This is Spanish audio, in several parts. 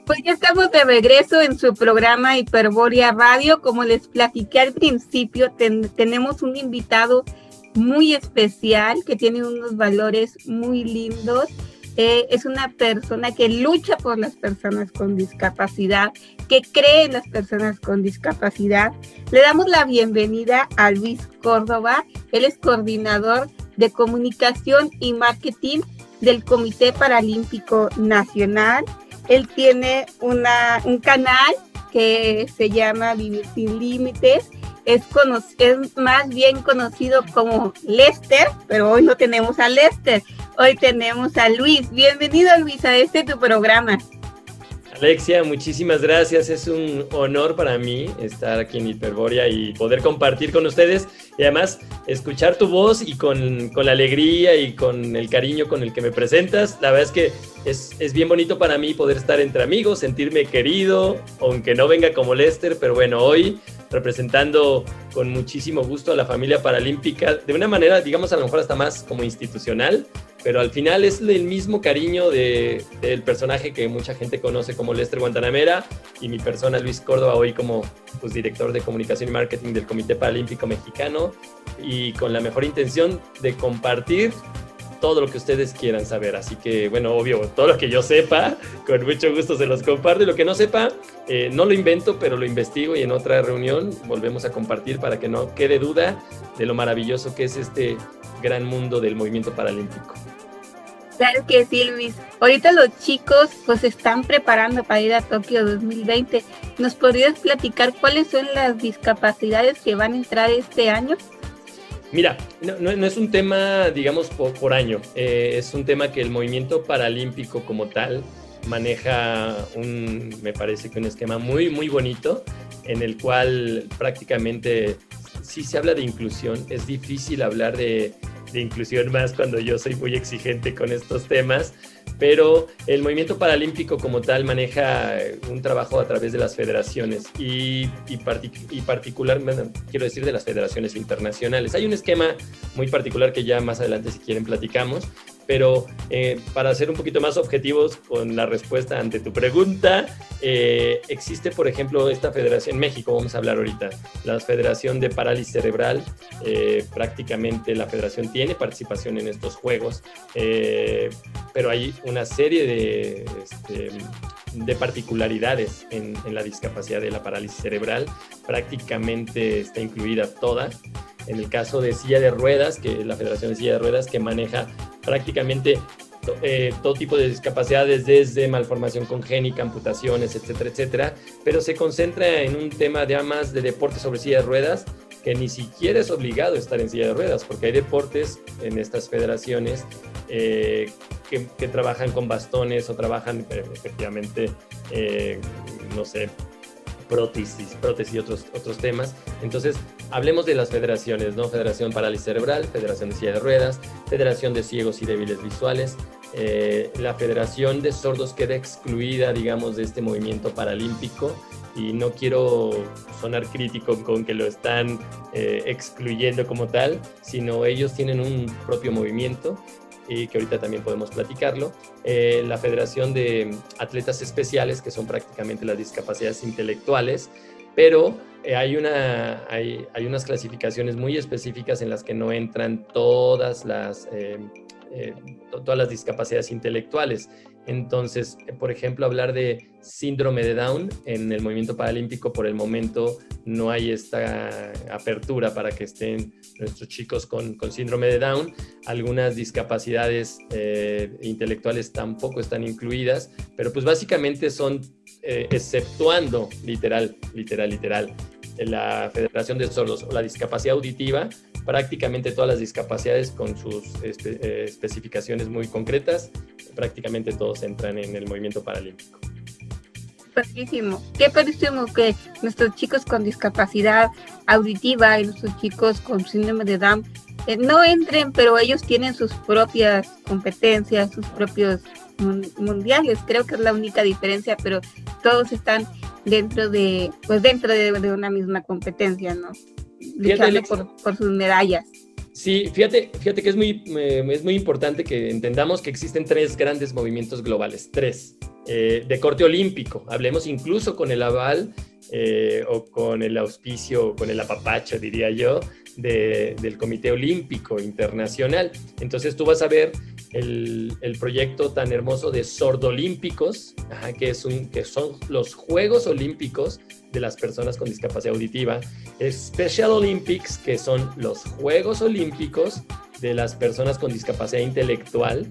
Pues ya estamos de regreso en su programa Hiperbórea Radio. Como les platiqué al principio, tenemos un invitado muy especial que tiene unos valores muy lindos. Es una persona que lucha por las personas con discapacidad, que cree en las personas con discapacidad. Le damos la bienvenida a Luis Córdoba. Él es coordinador de comunicación y marketing del Comité Paralímpico Nacional. Él tiene un canal que se llama Vivir Sin Límites. Es más bien conocido como Lester, pero hoy no tenemos a Lester. Hoy tenemos a Luis. Bienvenido, Luis, a tu programa. Alexia, muchísimas gracias. Es un honor para mí estar aquí en Hiperbórea y poder compartir con ustedes y además escuchar tu voz y con la alegría y con el cariño con el que me presentas. La verdad es que es bien bonito para mí poder estar entre amigos, sentirme querido, aunque no venga como Lester, pero bueno, hoy representando con muchísimo gusto a la familia paralímpica, de una manera, digamos, a lo mejor hasta más como institucional, pero al final es el mismo cariño del personaje que mucha gente conoce como Lester Guantanamera y mi persona, Luis Córdoba, hoy como pues, director de comunicación y marketing del Comité Paralímpico Mexicano y con la mejor intención de compartir todo lo que ustedes quieran saber. Así que, bueno, obvio, todo lo que yo sepa, con mucho gusto se los comparto. Y lo que no sepa, no lo invento, pero lo investigo y en otra reunión volvemos a compartir para que no quede duda de lo maravilloso que es este gran mundo del movimiento paralímpico. Claro que sí, Luis. Ahorita los chicos pues se están preparando para ir a Tokio 2020. ¿Nos podrías platicar cuáles son las discapacidades que van a entrar este año? Mira, no es un tema, digamos, por año. Es un tema que el movimiento paralímpico como tal maneja me parece que un esquema muy, muy bonito en el cual prácticamente sí se habla de inclusión. Es difícil hablar de inclusión más cuando yo soy muy exigente con estos temas, pero el movimiento paralímpico como tal maneja un trabajo a través de las federaciones y particularmente, quiero decir, de las federaciones internacionales. Hay un esquema muy particular que ya más adelante, si quieren, platicamos, pero para ser un poquito más objetivos con la respuesta ante tu pregunta, existe, por ejemplo, esta federación en México, vamos a hablar ahorita, la Federación de Parálisis Cerebral. Prácticamente la federación tiene participación en estos juegos, pero hay una serie de particularidades en la discapacidad de la parálisis cerebral. Prácticamente está incluida toda. En el caso de silla de ruedas, que es la Federación de Silla de Ruedas, que maneja prácticamente todo tipo de discapacidades, desde malformación congénita, amputaciones, etcétera, etcétera, pero se concentra en un tema de más de deporte sobre silla de ruedas, que ni siquiera es obligado estar en silla de ruedas, porque hay deportes en estas federaciones que trabajan con bastones o trabajan efectivamente, no sé, prótesis y otros temas. Entonces, hablemos de las federaciones, ¿no? Federación Parálisis Cerebral, Federación de Silla de Ruedas, Federación de Ciegos y Débiles Visuales. La Federación de Sordos queda excluida, digamos, de este movimiento paralímpico, y no quiero sonar crítico con que lo están excluyendo como tal, sino ellos tienen un propio movimiento y que ahorita también podemos platicarlo. La Federación de Atletas Especiales, que son prácticamente las discapacidades intelectuales, pero hay unas clasificaciones muy específicas en las que no entran todas las discapacidades intelectuales. Entonces, por ejemplo, hablar de síndrome de Down en el movimiento paralímpico, por el momento no hay esta apertura para que estén nuestros chicos con síndrome de Down. Algunas discapacidades intelectuales tampoco están incluidas, pero pues básicamente son, exceptuando literal, la Federación de Sordos o la discapacidad auditiva, prácticamente todas las discapacidades con sus especificaciones muy concretas, prácticamente todos entran en el movimiento paralímpico. Padrísimo. Qué padrísimo que nuestros chicos con discapacidad auditiva y nuestros chicos con síndrome de Down no entren, pero ellos tienen sus propias competencias, sus propios mundiales. Creo que es la única diferencia, pero todos están dentro de una misma competencia, ¿no? Luchando por sus medallas. Sí, fíjate que es muy importante que entendamos que existen tres grandes movimientos globales, tres. de corte olímpico. Hablemos incluso con el aval o con el auspicio, o con el apapacho, diría yo, del Comité Olímpico Internacional. Entonces tú vas a ver el proyecto tan hermoso de Sordolímpicos, que son los Juegos Olímpicos de las personas con discapacidad auditiva, Special Olympics, que son los Juegos Olímpicos de las personas con discapacidad intelectual,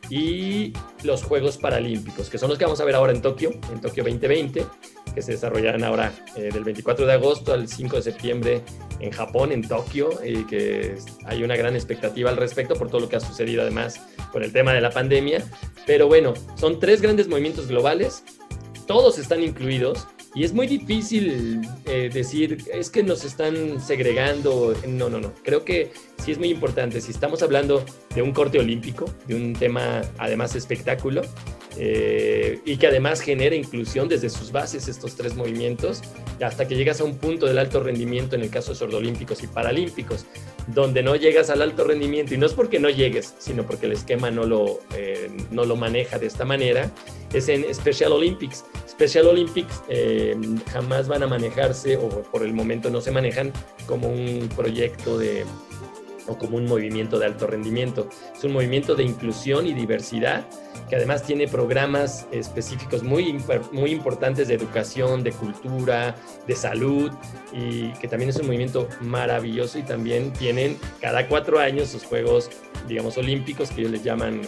y los Juegos Paralímpicos, que son los que vamos a ver ahora en Tokio 2020, que se desarrollarán ahora del 24 de agosto al 5 de septiembre en Japón, en Tokio, y que hay una gran expectativa al respecto por todo lo que ha sucedido además con el tema de la pandemia. Pero bueno, son 3 grandes movimientos globales, todos están incluidos, y es muy difícil decir, es que nos están segregando. No. Creo que sí es muy importante. Si estamos hablando de un corte olímpico, de un tema además espectáculo, y que además genera inclusión desde sus bases estos 3 movimientos, hasta que llegas a un punto del alto rendimiento en el caso de sordolímpicos y paralímpicos, donde no llegas al alto rendimiento, y no es porque no llegues, sino porque el esquema no lo maneja de esta manera, es en Special Olympics. Special Olympics jamás van a manejarse, o por el momento no se manejan, como un proyecto o como un movimiento de alto rendimiento. Es un movimiento de inclusión y diversidad, que además tiene programas específicos muy importantes de educación, de cultura, de salud, y que también es un movimiento maravilloso. Y también tienen cada 4 años sus Juegos, digamos, olímpicos, que ellos les llaman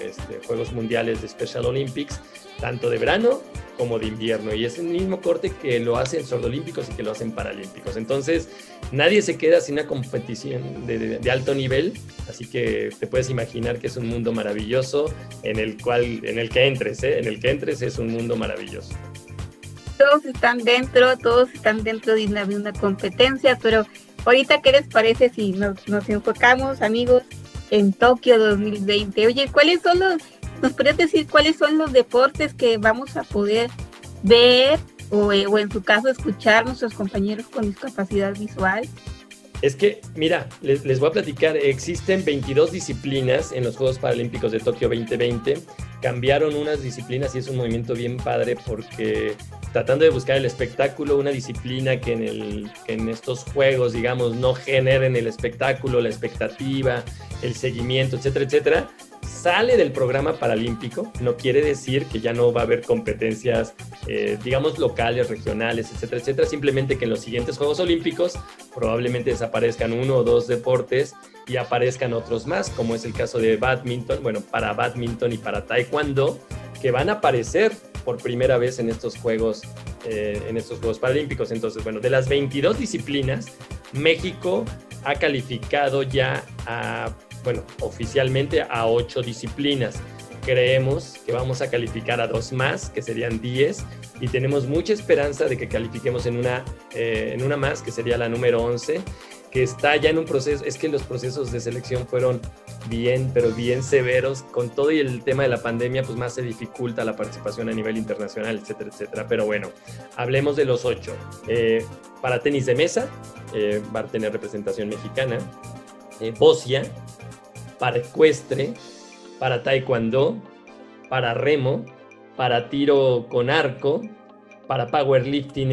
Juegos Mundiales de Special Olympics, tanto de verano como de invierno, y es el mismo corte que lo hacen sordolímpicos y que lo hacen paralímpicos. Entonces nadie se queda sin una competición de alto nivel, así que te puedes imaginar que es un mundo maravilloso en el que entres es un mundo maravilloso. Todos están dentro de una competencia, pero ahorita, ¿qué les parece si nos enfocamos, amigos, en Tokio 2020? Oye, ¿nos podrías decir cuáles son los deportes que vamos a poder ver o en su caso escuchar nuestros compañeros con discapacidad visual? Es que, mira, les voy a platicar, existen 22 disciplinas en los Juegos Paralímpicos de Tokio 2020, cambiaron unas disciplinas y es un movimiento bien padre porque tratando de buscar el espectáculo, una disciplina que en estos Juegos, digamos, no generen el espectáculo, la expectativa, el seguimiento, etcétera, etcétera, sale del programa paralímpico. No quiere decir que ya no va a haber competencias, digamos, locales, regionales, etcétera, etcétera. Simplemente que en los siguientes Juegos Olímpicos probablemente desaparezcan 1 o 2 deportes y aparezcan otros más, como es el caso de badminton, para badminton y para taekwondo, que van a aparecer por primera vez en estos Juegos Paralímpicos. Entonces, de las 22 disciplinas, México ha calificado ya oficialmente a 8 disciplinas. Creemos que vamos a calificar a 2 más, que serían 10, y tenemos mucha esperanza de que califiquemos en una más, que sería la número 11, que está ya en un proceso. Es que los procesos de selección fueron bien severos. Con todo y el tema de la pandemia, pues más se dificulta la participación a nivel internacional, etcétera, etcétera. Pero bueno, hablemos de los 8. Para tenis de mesa, va a tener representación mexicana. Bocia, para ecuestre, para taekwondo, para remo, para tiro con arco, para powerlifting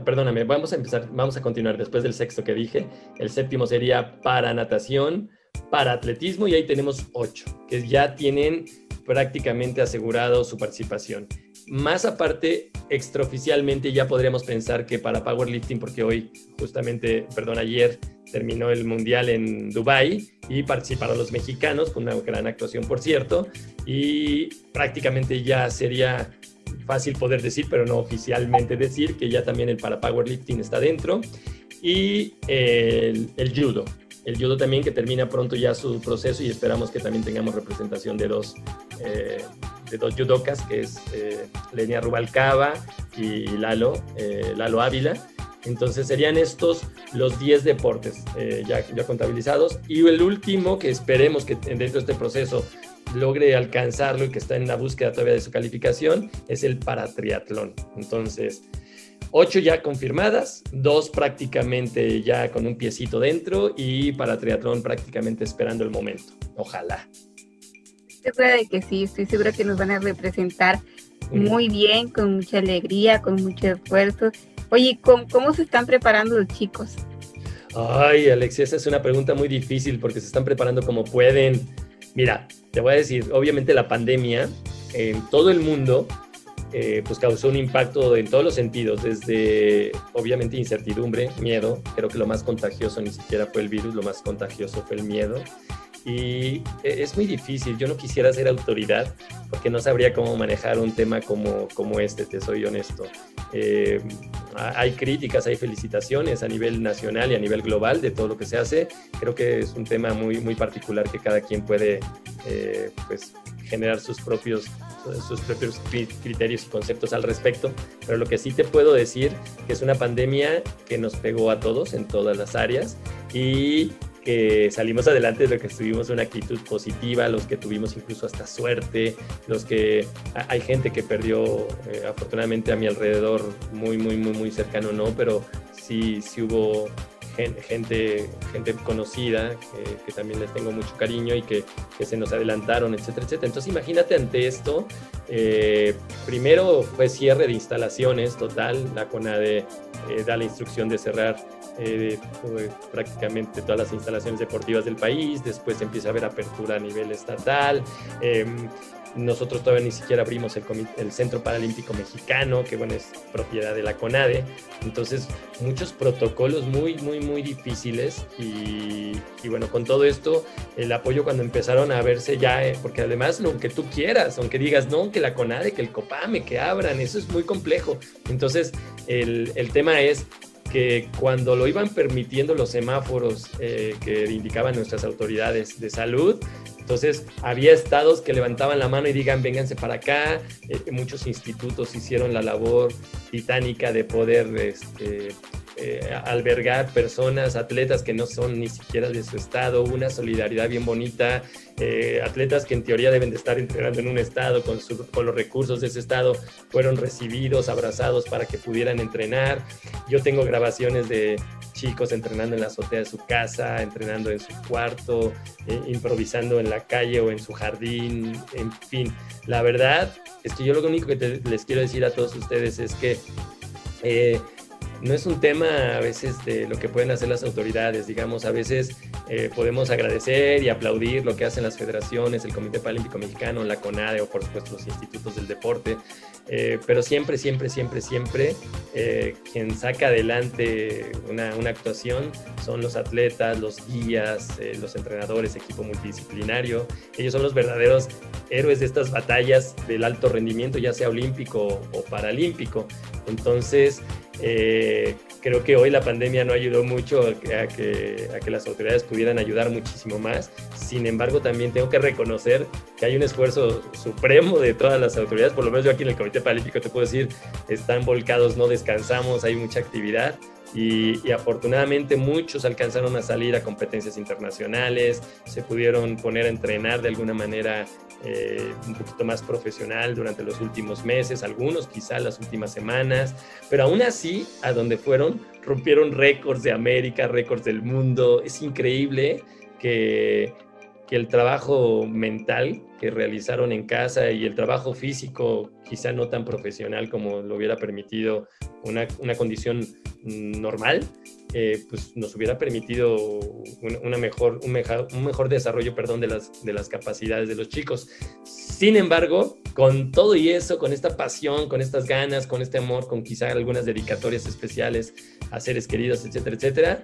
perdóname, vamos a continuar después del 6º que dije. El 7º sería para natación, para atletismo, y ahí tenemos 8 que ya tienen prácticamente asegurado su participación. Más aparte, extraoficialmente ya podríamos pensar que para powerlifting, porque ayer terminó el Mundial en Dubái y participaron los mexicanos con una gran actuación, por cierto, y prácticamente ya sería fácil poder decir, pero no oficialmente decir, que ya también el para powerlifting está dentro. Y el judo. El judo también, que termina pronto ya su proceso, y esperamos que también tengamos representación de dos judokas, que es Lenia Rubalcaba y Lalo Ávila. Entonces serían estos los 10 deportes ya contabilizados. Y el último, que esperemos que dentro de este proceso logre alcanzarlo y que está en la búsqueda todavía de su calificación, es el paratriatlón. Entonces, 8 ya confirmadas, 2 prácticamente ya con un piecito dentro, y para triatlón prácticamente esperando el momento. Ojalá. segura de que sí, estoy segura que nos van a representar muy bien, con mucha alegría, con mucho esfuerzo. Oye, ¿cómo se están preparando los chicos? Ay, Alexia, esa es una pregunta muy difícil porque se están preparando como pueden. Mira, te voy a decir, obviamente la pandemia en todo el mundo pues causó un impacto en todos los sentidos, desde obviamente incertidumbre, miedo. Creo que lo más contagioso ni siquiera fue el virus, lo más contagioso fue el miedo. Y es muy difícil, yo no quisiera ser autoridad porque no sabría cómo manejar un tema como este, te soy honesto. Hay críticas, hay felicitaciones a nivel nacional y a nivel global de todo lo que se hace. Creo que es un tema muy, muy particular que cada quien puede pues, generar sus propios criterios y conceptos al respecto, pero lo que sí te puedo decir que es una pandemia que nos pegó a todos en todas las áreas y que salimos adelante de lo que tuvimos una actitud positiva, los que tuvimos incluso hasta suerte, los que hay gente que perdió afortunadamente a mi alrededor muy cercano, no, pero sí hubo gente conocida que también les tengo mucho cariño y que se nos adelantaron, etcétera. Entonces imagínate ante esto, primero fue cierre de instalaciones total, la CONADE da la instrucción de cerrar prácticamente todas las instalaciones deportivas del país, después empieza a haber apertura a nivel estatal. Nosotros todavía ni siquiera abrimos el Centro Paralímpico Mexicano, que bueno, es propiedad de la CONADE. Entonces, muchos protocolos muy difíciles y bueno, con todo esto, el apoyo cuando empezaron a verse ya, porque además lo que tú quieras, aunque digas, no, que la CONADE, que el COPAME, que abran, eso es muy complejo. Entonces, el tema es que cuando lo iban permitiendo los semáforos que indicaban nuestras autoridades de salud, entonces había estados que levantaban la mano y digan, vénganse para acá. Muchos institutos hicieron la labor titánica de poder albergar personas, atletas que no son ni siquiera de su estado, una solidaridad bien bonita, atletas que en teoría deben de estar entrenando en un estado con los recursos de ese estado, fueron recibidos, abrazados para que pudieran entrenar. Yo tengo grabaciones de chicos entrenando en la azotea de su casa, entrenando en su cuarto, improvisando en la calle o en su jardín, en fin. La verdad es que yo lo único que les quiero decir a todos ustedes es que no es un tema a veces de lo que pueden hacer las autoridades, digamos, a veces podemos agradecer y aplaudir lo que hacen las federaciones, el Comité Paralímpico Mexicano, la CONADE o por supuesto los institutos del deporte, pero siempre quien saca adelante una actuación son los atletas, los guías, los entrenadores, equipo multidisciplinario. Ellos son los verdaderos héroes de estas batallas del alto rendimiento, ya sea olímpico o paralímpico. Entonces, creo que hoy la pandemia no ayudó mucho a que las autoridades pudieran ayudar muchísimo más. Sin embargo, también tengo que reconocer que hay un esfuerzo supremo de todas las autoridades, por lo menos yo aquí en el Comité Paralímpico te puedo decir, están volcados, no descansamos, hay mucha actividad. Y afortunadamente muchos alcanzaron a salir a competencias internacionales, se pudieron poner a entrenar de alguna manera un poquito más profesional durante los últimos meses, algunos quizá las últimas semanas, pero aún así, a donde fueron, rompieron récords de América, récords del mundo. Es increíble que el trabajo mental que realizaron en casa y el trabajo físico, quizá no tan profesional como lo hubiera permitido una condición normal, pues nos hubiera permitido un mejor desarrollo, de las capacidades de los chicos. Sin embargo, con todo y eso, con esta pasión, con estas ganas, con este amor, con quizá algunas dedicatorias especiales a seres queridos, etcétera,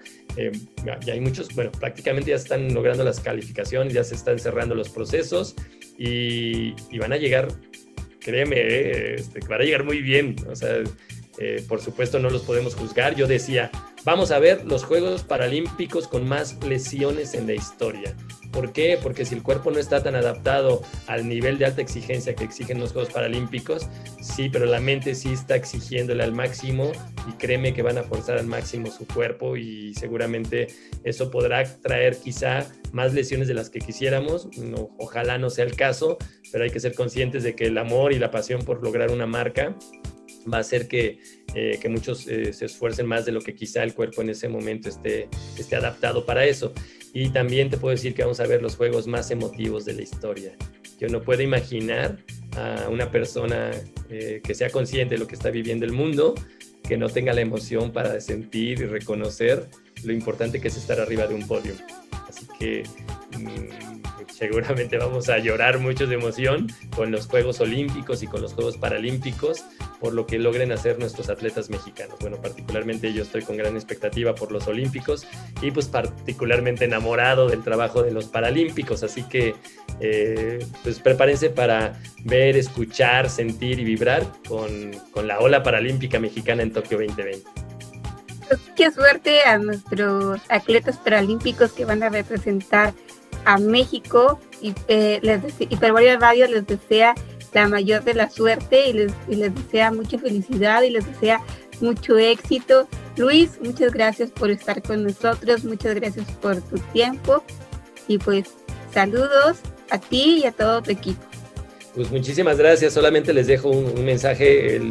ya hay muchos, bueno, prácticamente ya están logrando las calificaciones, ya se están cerrando los procesos y van a llegar, créeme, van a llegar muy bien, o sea, por supuesto no los podemos juzgar. Yo decía, vamos a ver los Juegos Paralímpicos con más lesiones en la historia. ¿Por qué? Porque si el cuerpo no está tan adaptado al nivel de alta exigencia que exigen los Juegos Paralímpicos, sí, pero la mente sí está exigiéndole al máximo y créeme que van a forzar al máximo su cuerpo y seguramente eso podrá traer quizá más lesiones de las que quisiéramos. No, ojalá no sea el caso, pero hay que ser conscientes de que el amor y la pasión por lograr una marca va a hacer que muchos se esfuercen más de lo que quizá el cuerpo en ese momento esté adaptado para eso. Y también te puedo decir que vamos a ver los juegos más emotivos de la historia. Yo no puedo imaginar a una persona que sea consciente de lo que está viviendo el mundo, que no tenga la emoción para sentir y reconocer lo importante que es estar arriba de un podio. Así que seguramente vamos a llorar mucho de emoción con los Juegos Olímpicos y con los Juegos Paralímpicos por lo que logren hacer nuestros atletas mexicanos. Bueno, particularmente yo estoy con gran expectativa por los Olímpicos y pues particularmente enamorado del trabajo de los Paralímpicos, así que pues prepárense para ver, escuchar, sentir y vibrar con la ola paralímpica mexicana en Tokio 2020. Qué suerte a nuestros atletas paralímpicos que van a representar a México, y Hiperborea Radio les desea la mayor de la suerte y les desea mucha felicidad y les desea mucho éxito. Luis, muchas gracias por estar con nosotros, muchas gracias por tu tiempo y pues saludos a ti y a todo tu equipo. Pues muchísimas gracias, solamente les dejo un mensaje,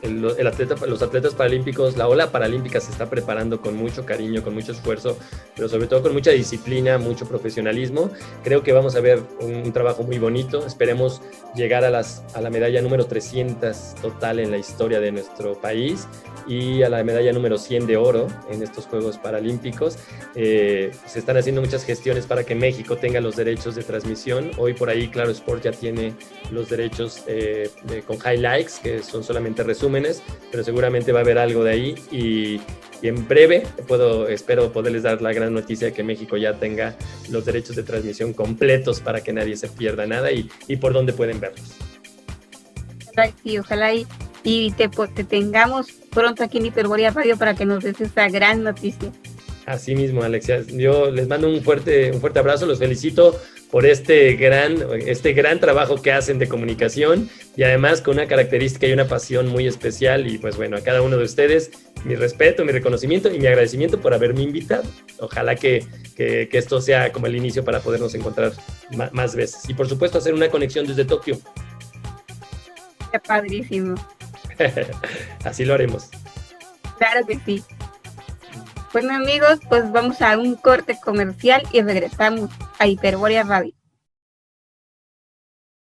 los atletas paralímpicos, la ola paralímpica se está preparando con mucho cariño, con mucho esfuerzo, pero sobre todo con mucha disciplina, mucho profesionalismo. Creo que vamos a ver un trabajo muy bonito, esperemos llegar a la medalla número 300 total en la historia de nuestro país y a la medalla número 100 de oro en estos Juegos Paralímpicos. Se están haciendo muchas gestiones para que México tenga los derechos de transmisión. Hoy por ahí Claro Sport ya tiene los derechos con highlights, que son solamente resúmenes, pero seguramente va a haber algo de ahí y en breve espero poderles dar la gran noticia de que México ya tenga los derechos de transmisión completos para que nadie se pierda nada y por dónde pueden verlos. Sí, ojalá y te tengamos pronto aquí en Hiperborea Radio para que nos des esa gran noticia. Así mismo, Alexia. Yo les mando un fuerte abrazo, los felicito por este gran trabajo que hacen de comunicación y además con una característica y una pasión muy especial y pues bueno, a cada uno de ustedes mi respeto, mi reconocimiento y mi agradecimiento por haberme invitado. Ojalá que esto sea como el inicio para podernos encontrar más veces y por supuesto hacer una conexión desde Tokio. Qué padrísimo. Así lo haremos. Claro que sí. Bueno amigos, pues vamos a un corte comercial y regresamos a Hiperborea Radio.